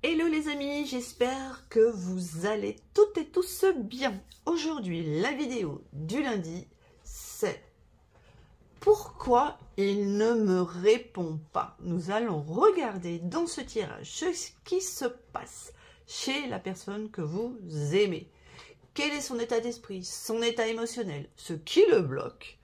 Hello les amis, j'espère que vous allez toutes et tous bien. Aujourd'hui, la vidéo du lundi, c'est pourquoi il ne me répond pas. Nous allons regarder dans ce tirage ce qui se passe chez la personne que vous aimez. Quel est son état d'esprit, son état émotionnel, ce qui le bloque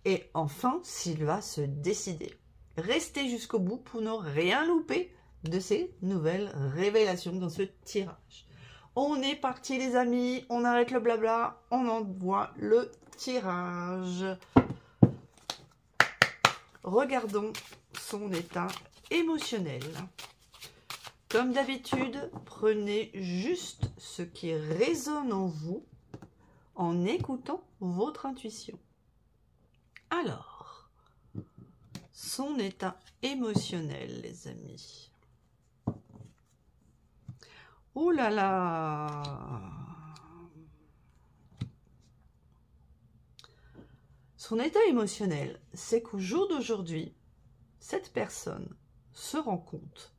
et enfin s'il va se décider. Restez jusqu'au bout pour ne rien louper de ces nouvelles révélations dans ce tirage. On est parti les amis, on arrête le blabla, on envoie le tirage. Regardons son état émotionnel. Comme d'habitude, prenez juste ce qui résonne en vous en écoutant votre intuition. Alors, son état émotionnel, les amis. Oh là là! Son état émotionnel, c'est qu'au jour d'aujourd'hui, cette personne se rend compte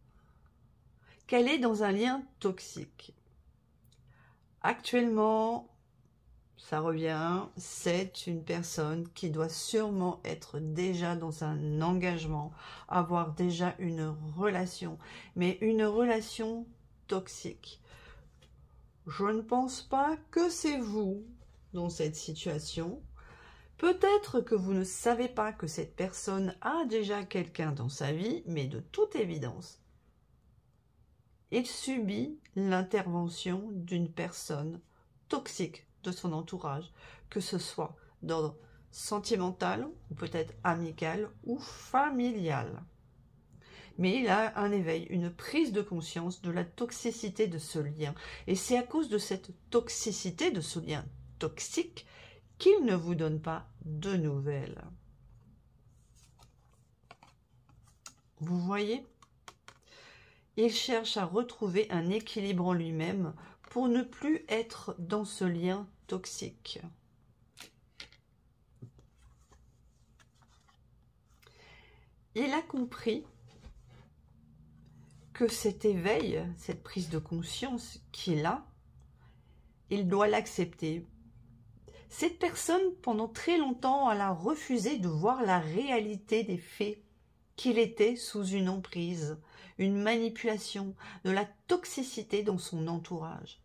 qu'elle est dans un lien toxique. Actuellement, ça revient, c'est une personne qui doit sûrement être déjà dans un engagement, avoir déjà une relation, mais une relation toxique. Je ne pense pas que c'est vous dans cette situation. Peut-être que vous ne savez pas que cette personne a déjà quelqu'un dans sa vie, mais de toute évidence, il subit l'intervention d'une personne toxique de son entourage, que ce soit d'ordre sentimental, ou peut-être amical, ou familial. Mais il a un éveil, une prise de conscience de la toxicité de ce lien. Et c'est à cause de cette toxicité, de ce lien toxique, qu'il ne vous donne pas de nouvelles. Vous voyez? Il cherche à retrouver un équilibre en lui-même pour ne plus être dans ce lien toxique. Il a compris que cet éveil, cette prise de conscience qu'il a, il doit l'accepter. Cette personne, pendant très longtemps, elle a refusé de voir la réalité des faits, qu'il était sous une emprise, une manipulation, de la toxicité dans son entourage.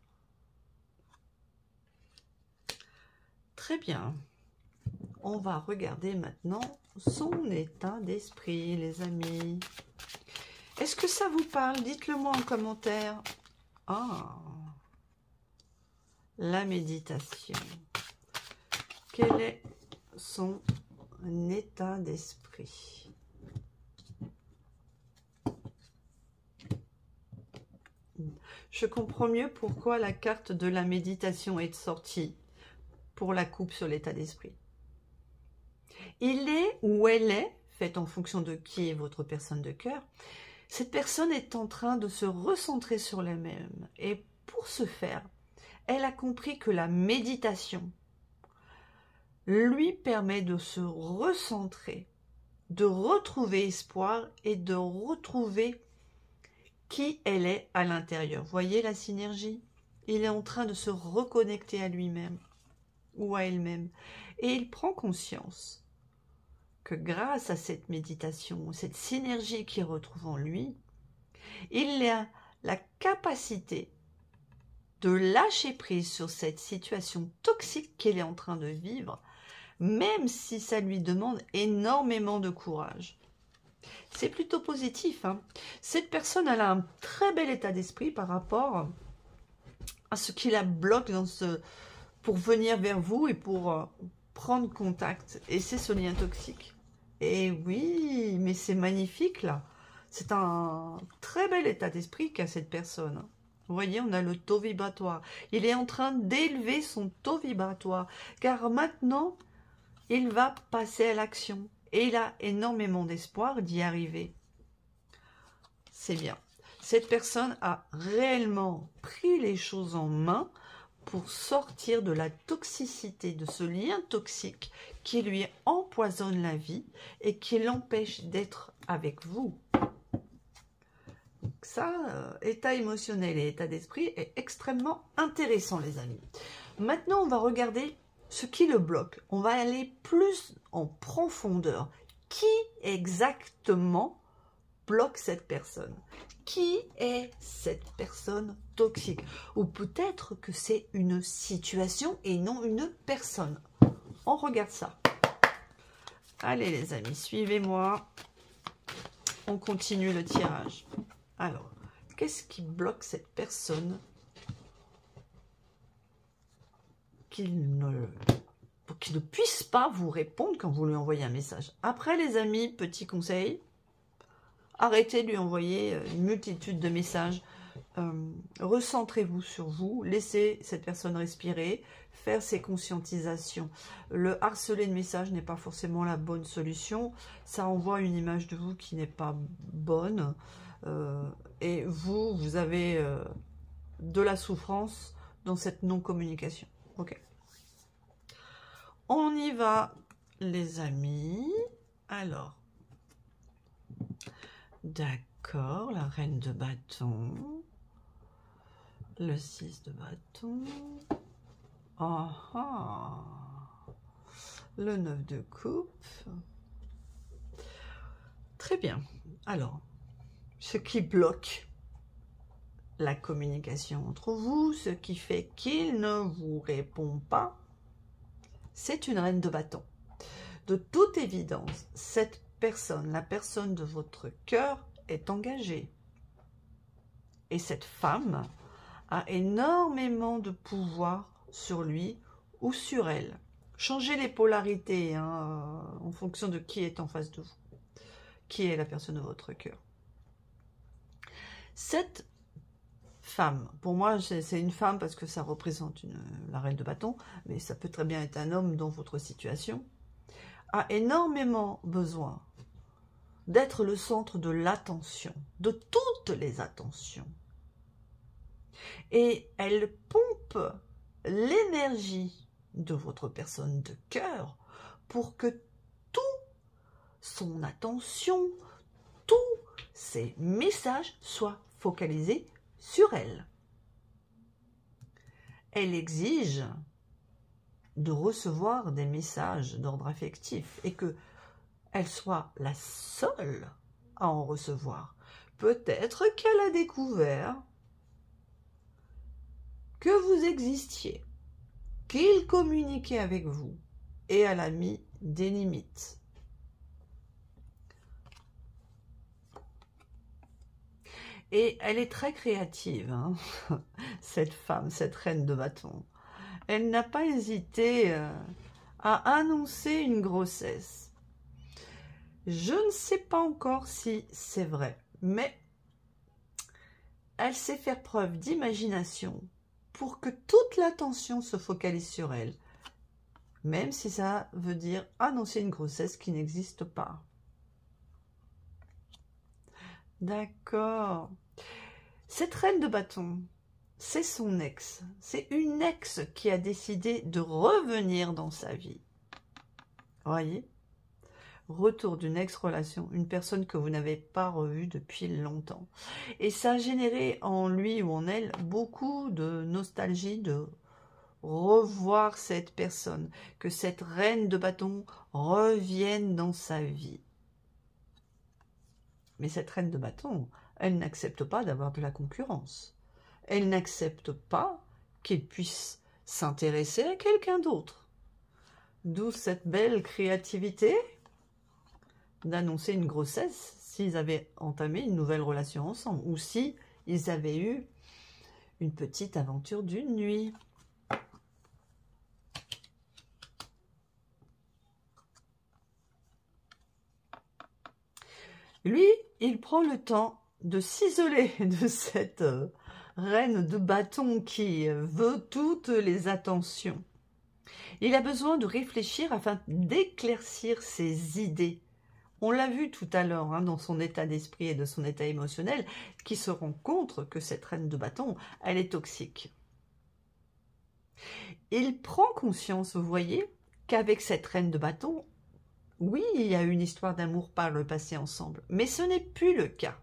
Très bien. On va regarder maintenant son état d'esprit, les amis. Est-ce que ça vous parle? Dites-le moi en commentaire. Ah, la méditation. Quel est son état d'esprit? Je comprends mieux pourquoi la carte de la méditation est sortie pour la coupe sur l'état d'esprit. Il est ou elle est, faites en fonction de qui est votre personne de cœur, cette personne est en train de se recentrer sur elle-même. Et pour ce faire, elle a compris que la méditation lui permet de se recentrer, de retrouver espoir et de retrouver qui elle est à l'intérieur. Voyez la synergie? Il est en train de se reconnecter à lui-même ou à elle-même. Et il prend conscience que grâce à cette méditation, cette synergie qu'il retrouve en lui, il a la capacité de lâcher prise sur cette situation toxique qu'il est en train de vivre, même si ça lui demande énormément de courage. C'est plutôt positif, hein. Cette personne, elle a un très bel état d'esprit par rapport à ce qui la bloque pour venir vers vous et pour prendre contact. Et c'est ce lien toxique. Et oui, mais c'est magnifique là. C'est un très bel état d'esprit qu'a cette personne. Vous voyez, on a le taux vibratoire. Il est en train d'élever son taux vibratoire. Car maintenant, il va passer à l'action. Et il a énormément d'espoir d'y arriver. C'est bien. Cette personne a réellement pris les choses en main pour sortir de la toxicité, de ce lien toxique qui lui empoisonne la vie et qui l'empêche d'être avec vous. ça, état émotionnel et état d'esprit est extrêmement intéressant, les amis. Maintenant, on va regarder ce qui le bloque. On va aller plus en profondeur. Qui exactement bloque cette personne? Qui est cette personne toxique? Ou peut-être que c'est une situation et non une personne. On regarde ça. Allez les amis, suivez-moi. On continue le tirage. Alors, qu'est-ce qui bloque cette personne qu'il ne puisse pas vous répondre quand vous lui envoyez un message? Après les amis, petit conseil, arrêtez de lui envoyer une multitude de messages. Recentrez-vous sur vous, laissez cette personne respirer, faire ses conscientisations. Le harceler de messages n'est pas forcément la bonne solution. Ça envoie une image de vous qui n'est pas bonne. Et vous avez de la souffrance dans cette non-communication. Ok. On y va, les amis. Alors, d'accord, la reine de bâton, le 6 de bâton, le 9 de coupe. Très bien. Alors, ce qui bloque la communication entre vous, ce qui fait qu'il ne vous répond pas, c'est une reine de bâton. De toute évidence, cette personne, la personne de votre cœur, est engagée. Et cette femme a énormément de pouvoir sur lui ou sur elle. Changez les polarités hein, en fonction de qui est en face de vous. Qui est la personne de votre cœur. Cette femme, pour moi c'est une femme parce que ça représente la reine de bâton, mais ça peut très bien être un homme dans votre situation, a énormément besoin d'être le centre de l'attention, de toutes les attentions. Et elle pompe l'énergie de votre personne de cœur pour que tout son attention, tous ses messages soient focalisés sur elle. Elle exige de recevoir des messages d'ordre affectif et que elle soit la seule à en recevoir. Peut-être qu'elle a découvert que vous existiez, qu'il communiquait avec vous et elle a mis des limites. Et elle est très créative, hein, cette femme, cette reine de bâton. Elle n'a pas hésité à annoncer une grossesse. Je ne sais pas encore si c'est vrai, mais elle sait faire preuve d'imagination pour que toute l'attention se focalise sur elle, même si ça veut dire annoncer une grossesse qui n'existe pas. D'accord. Cette reine de bâton, c'est son ex. C'est une ex qui a décidé de revenir dans sa vie. Voyez? Retour d'une ex-relation, une personne que vous n'avez pas revue depuis longtemps. Et ça a généré en lui ou en elle beaucoup de nostalgie de revoir cette personne, que cette reine de bâton revienne dans sa vie. Mais cette reine de bâton, elle n'accepte pas d'avoir de la concurrence. Elle n'accepte pas qu'il puisse s'intéresser à quelqu'un d'autre. D'où cette belle créativité d'annoncer une grossesse s'ils avaient entamé une nouvelle relation ensemble ou si ils avaient eu une petite aventure d'une nuit. Lui, il prend le temps de s'isoler de cette reine de bâton qui veut toutes les attentions. Il a besoin de réfléchir afin d'éclaircir ses idées. On l'a vu tout à l'heure hein, dans son état d'esprit et de son état émotionnel, qui se rend compte que cette reine de bâton, elle est toxique. Il prend conscience, vous voyez, qu'avec cette reine de bâton, oui, il y a une histoire d'amour par le passé ensemble, mais ce n'est plus le cas.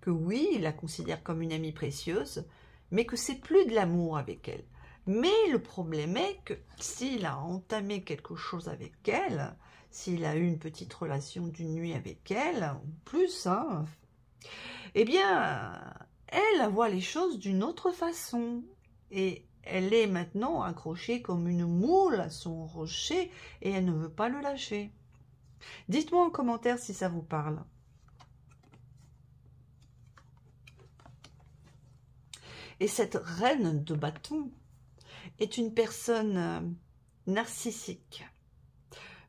que oui, il la considère comme une amie précieuse, mais que c'est plus de l'amour avec elle. Mais le problème est que s'il a entamé quelque chose avec elle, s'il a eu une petite relation d'une nuit avec elle, ou plus, hein, eh bien, elle voit les choses d'une autre façon. Et elle est maintenant accrochée comme une moule à son rocher et elle ne veut pas le lâcher. Dites-moi en commentaire si ça vous parle. Et cette reine de bâton est une personne narcissique.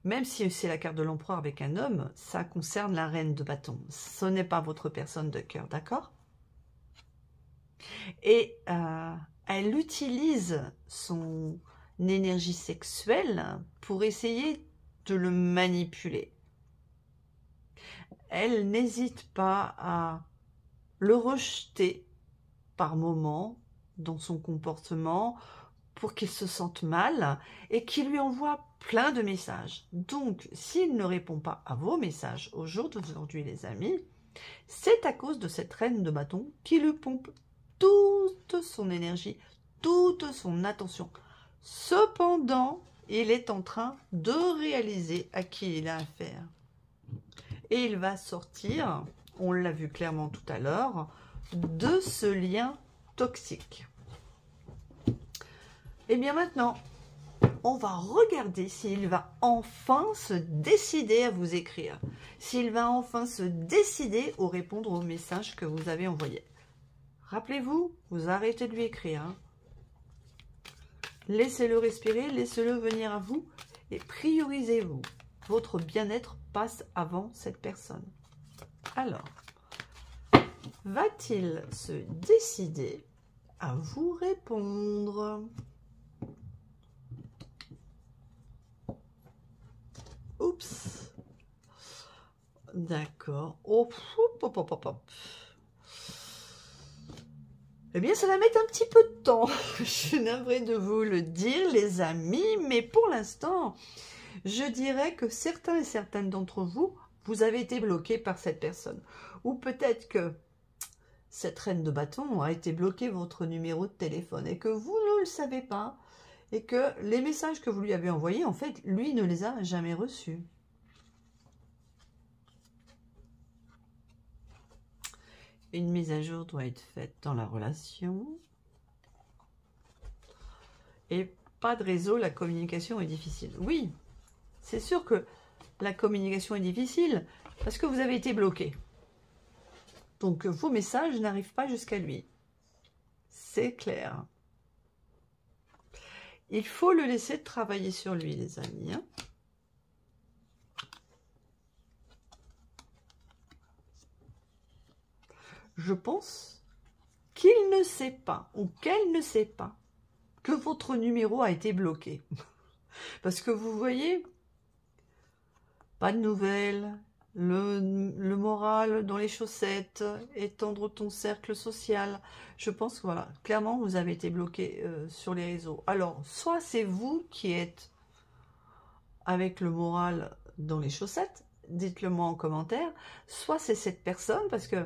Même si c'est la carte de l'empereur avec un homme, ça concerne la reine de bâton. Ce n'est pas votre personne de cœur, d'accord? Et elle utilise son énergie sexuelle pour essayer de le manipuler. Elle n'hésite pas à le rejeter par moments dans son comportement pour qu'il se sente mal et qu'il lui envoie plein de messages. Donc, s'il ne répond pas à vos messages au jour d'aujourd'hui, les amis, c'est à cause de cette reine de bâton qui lui pompe toute son énergie, toute son attention. Cependant, il est en train de réaliser à qui il a affaire. Et il va sortir, on l'a vu clairement tout à l'heure, de ce lien toxique. Et bien maintenant, on va regarder s'il va enfin se décider à vous écrire. S'il va enfin se décider à répondre aux messages que vous avez envoyés. Rappelez-vous, vous arrêtez de lui écrire. Hein. Laissez-le respirer, laissez-le venir à vous et priorisez-vous. Votre bien-être passe avant cette personne. Alors, va-t-il se décider à vous répondre? Oups. D'accord. Oh, hop, hop, hop, hop. Eh bien, ça va mettre un petit peu de temps. Je suis navrée de vous le dire, les amis, mais pour l'instant, je dirais que certains et certaines d'entre vous, vous avez été bloqués par cette personne. Ou peut-être que cette reine de bâton a été bloquée votre numéro de téléphone et que vous ne le savez pas et que les messages que vous lui avez envoyés, en fait, lui ne les a jamais reçus. Une mise à jour doit être faite dans la relation. Et pas de réseau, la communication est difficile. Oui, c'est sûr que la communication est difficile parce que vous avez été bloqué. Donc vos messages n'arrivent pas jusqu'à lui. C'est clair. Il faut le laisser travailler sur lui, les amis. Hein. Je pense qu'il ne sait pas, ou qu'elle ne sait pas, que votre numéro a été bloqué. Parce que vous voyez, pas de nouvelles, le moral dans les chaussettes, étendre ton cercle social. Je pense que voilà, clairement, vous avez été bloqué sur les réseaux. Alors, soit c'est vous qui êtes avec le moral dans les chaussettes, dites-le moi en commentaire, soit c'est cette personne, parce que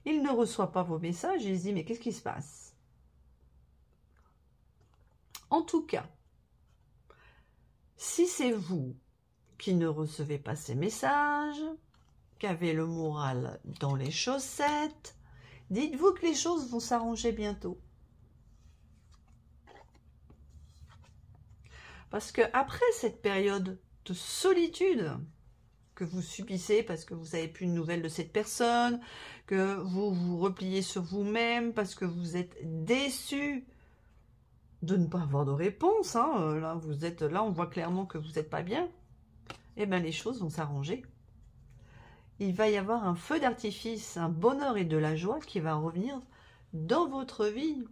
il ne reçoit pas vos messages, il se dit, mais qu'est-ce qui se passe? En tout cas, si c'est vous qui ne recevez pas ces messages, qui avez le moral dans les chaussettes, dites-vous que les choses vont s'arranger bientôt. Parce que après cette période de solitude que vous subissez parce que vous n'avez plus de nouvelles de cette personne, que vous vous repliez sur vous-même parce que vous êtes déçu de ne pas avoir de réponse, hein. Là, on voit clairement que vous n'êtes pas bien, eh bien les choses vont s'arranger. Il va y avoir un feu d'artifice, un bonheur et de la joie qui va revenir dans votre vie,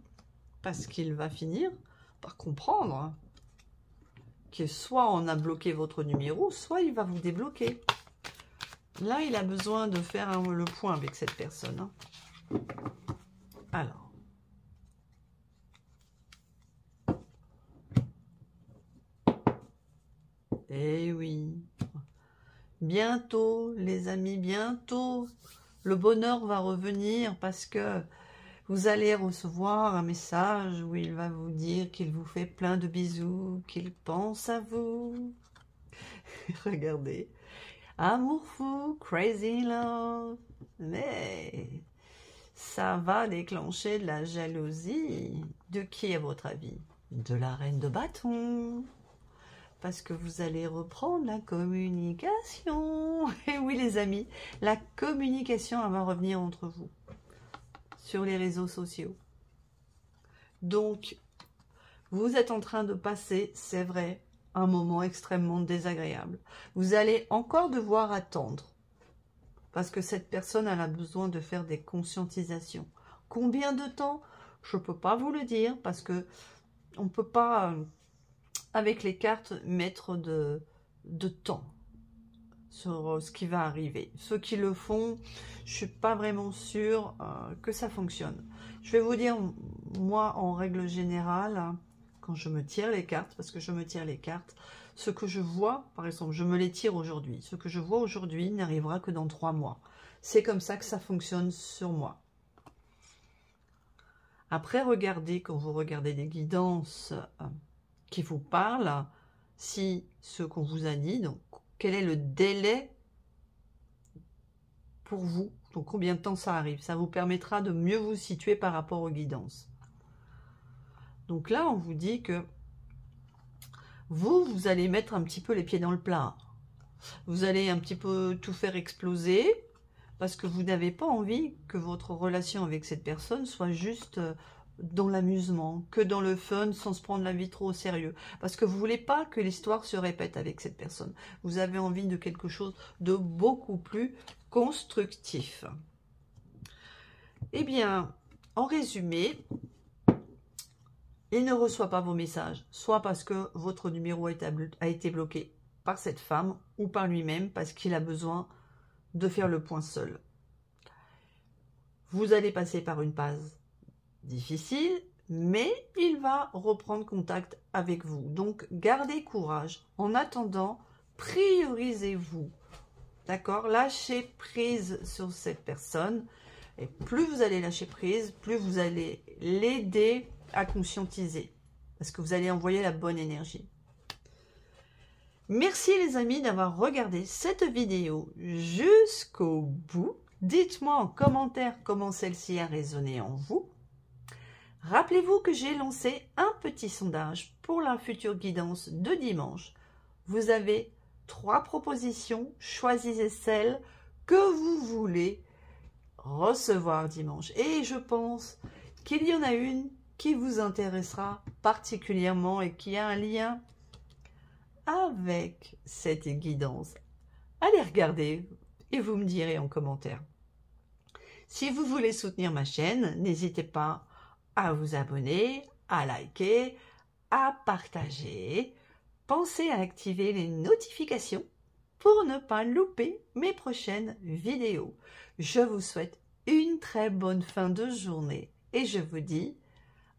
parce qu'il va finir par comprendre que soit on a bloqué votre numéro, soit il va vous débloquer. Là, il a besoin de faire le point avec cette personne. Hein. Alors. Eh oui. Bientôt, les amis, bientôt, Le bonheur va revenir parce que vous allez recevoir un message où il va vous dire qu'il vous fait plein de bisous, qu'il pense à vous. Regardez. Amour fou, crazy love. Mais ça va déclencher de la jalousie. De qui à votre avis? De la reine de bâton. Parce que vous allez reprendre la communication. Et oui les amis, la communication va revenir entre vous. Sur les réseaux sociaux. Donc, vous êtes en train de passer, c'est vrai, un moment extrêmement désagréable. Vous allez encore devoir attendre. Parce que cette personne, elle a besoin de faire des conscientisations. Combien de temps? Je ne peux pas vous le dire parce que on ne peut pas, avec les cartes, mettre de temps sur ce qui va arriver. Ceux qui le font, je ne suis pas vraiment sûre que ça fonctionne. Je vais vous dire, moi, en règle générale, quand je me tire les cartes, parce que je me tire les cartes, ce que je vois, par exemple, je me les tire aujourd'hui. Ce que je vois aujourd'hui n'arrivera que dans 3 mois. C'est comme ça que ça fonctionne sur moi. Après, regardez, quand vous regardez des guidances qui vous parlent, si ce qu'on vous a dit, donc quel est le délai pour vous, donc combien de temps ça arrive, ça vous permettra de mieux vous situer par rapport aux guidances. Donc là, on vous dit que vous allez mettre un petit peu les pieds dans le plat. Vous allez un petit peu tout faire exploser parce que vous n'avez pas envie que votre relation avec cette personne soit juste dans l'amusement, que dans le fun, sans se prendre la vie trop au sérieux. Parce que vous ne voulez pas que l'histoire se répète avec cette personne. Vous avez envie de quelque chose de beaucoup plus constructif. Eh bien, en résumé, il ne reçoit pas vos messages, soit parce que votre numéro a été bloqué par cette femme ou par lui-même parce qu'il a besoin de faire le point seul. Vous allez passer par une phase difficile, mais il va reprendre contact avec vous. Donc, gardez courage. En attendant, priorisez-vous. D'accord? Lâchez prise sur cette personne. Et plus vous allez lâcher prise, plus vous allez l'aider à conscientiser. Parce que vous allez envoyer la bonne énergie. Merci les amis d'avoir regardé cette vidéo jusqu'au bout. Dites-moi en commentaire comment celle-ci a résonné en vous. Rappelez-vous que j'ai lancé un petit sondage pour la future guidance de dimanche. Vous avez 3 propositions, choisissez celle que vous voulez recevoir dimanche. Et je pense qu'il y en a une qui vous intéressera particulièrement et qui a un lien avec cette guidance. Allez regarder et vous me direz en commentaire. Si vous voulez soutenir ma chaîne, n'hésitez pas à vous abonner, à liker, à partager. Pensez à activer les notifications pour ne pas louper mes prochaines vidéos. Je vous souhaite une très bonne fin de journée et je vous dis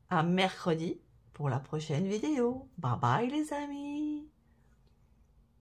à mercredi pour la prochaine vidéo. Bye bye les amis!